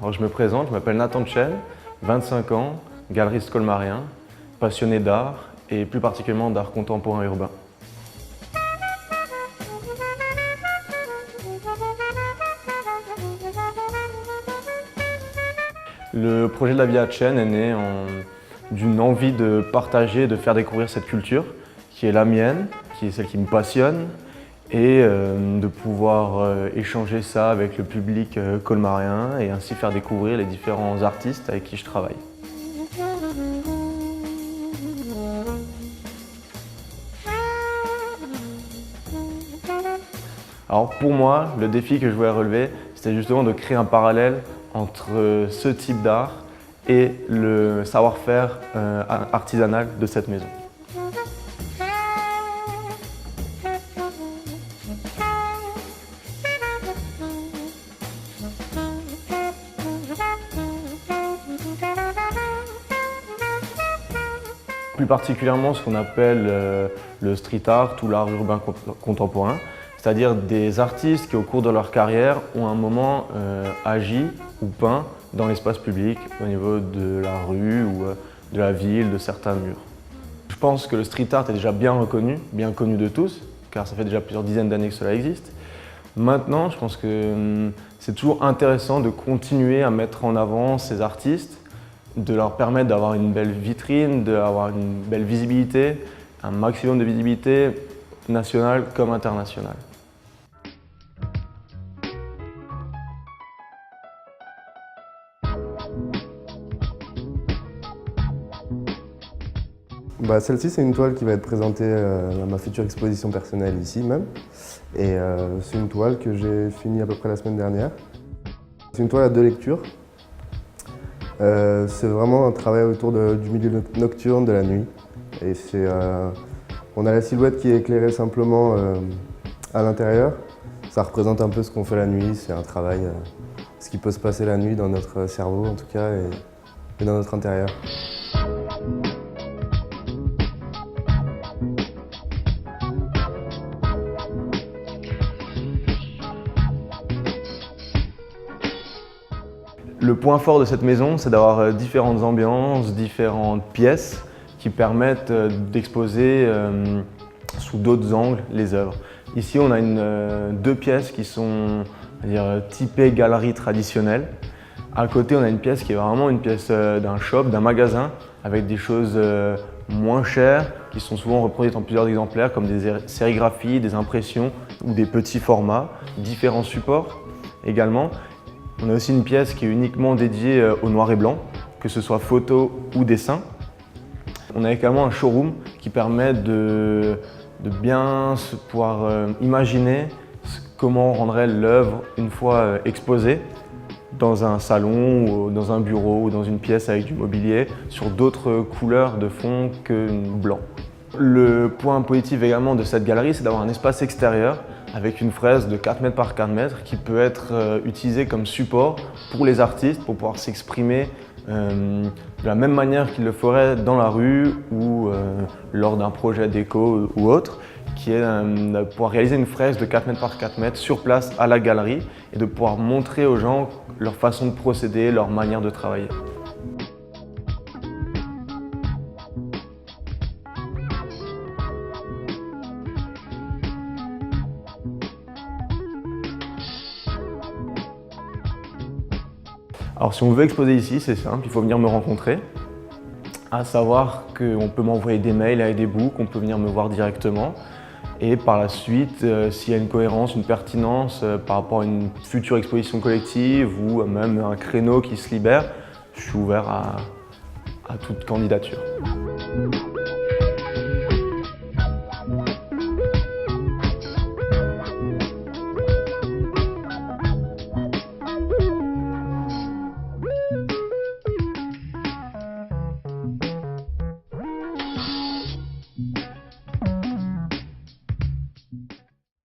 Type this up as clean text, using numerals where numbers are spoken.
Alors, je me présente, je m'appelle Nathan Chen, 25 ans, galeriste colmarien, passionné d'art et plus particulièrement d'art contemporain urbain. Le projet de la Villa Chen est né d'une envie de partager, de faire découvrir cette culture qui est la mienne, qui est celle qui me passionne, et de pouvoir échanger ça avec le public colmarien et ainsi faire découvrir les différents artistes avec qui je travaille. Alors pour moi, le défi que je voulais relever, c'était justement de créer un parallèle entre ce type d'art et le savoir-faire artisanal de cette maison. Plus particulièrement ce qu'on appelle le street art ou l'art urbain contemporain, c'est-à-dire des artistes qui au cours de leur carrière ont un moment agi ou peint dans l'espace public au niveau de la rue ou de la ville, de certains murs. Je pense que le street art est déjà bien connu de tous, car ça fait déjà plusieurs dizaines d'années que cela existe. Maintenant, je pense que c'est toujours intéressant de continuer à mettre en avant ces artistes, de leur permettre d'avoir une belle vitrine, d'avoir une belle visibilité, un maximum de visibilité nationale comme internationale. Celle-ci, c'est une toile qui va être présentée dans ma future exposition personnelle ici même. Et c'est une toile que j'ai finie à peu près la semaine dernière. C'est une toile à 2 lectures. C'est vraiment un travail autour du milieu nocturne, de la nuit. Et on a la silhouette qui est éclairée simplement à l'intérieur. Ça représente un peu ce qu'on fait la nuit. C'est un travail, ce qui peut se passer la nuit dans notre cerveau en tout cas et dans notre intérieur. Le point fort de cette maison, c'est d'avoir différentes ambiances, différentes pièces qui permettent d'exposer sous d'autres angles les œuvres. Ici, on a deux pièces qui sont typées galerie traditionnelle. À côté, on a une pièce qui est vraiment une pièce d'un shop, d'un magasin, avec des choses moins chères, qui sont souvent reproduites en plusieurs exemplaires, comme des sérigraphies, des impressions ou des petits formats, différents supports également. On a aussi une pièce qui est uniquement dédiée au noir et blanc, que ce soit photo ou dessin. On a également un showroom qui permet de bien pouvoir imaginer comment on rendrait l'œuvre une fois exposée dans un salon, ou dans un bureau ou dans une pièce avec du mobilier sur d'autres couleurs de fond que blanc. Le point positif également de cette galerie, c'est d'avoir un espace extérieur avec une fresque de 4 mètres par 4 mètres qui peut être utilisée comme support pour les artistes pour pouvoir s'exprimer de la même manière qu'ils le feraient dans la rue ou lors d'un projet déco ou autre, qui est de pouvoir réaliser une fresque de 4 mètres par 4 mètres sur place à la galerie et de pouvoir montrer aux gens leur façon de procéder, leur manière de travailler. Alors si on veut exposer ici, c'est simple, il faut venir me rencontrer. À savoir qu'on peut m'envoyer des mails avec des books, on peut venir me voir directement. Et par la suite, s'il y a une cohérence, une pertinence par rapport à une future exposition collective ou même un créneau qui se libère, je suis ouvert à toute candidature.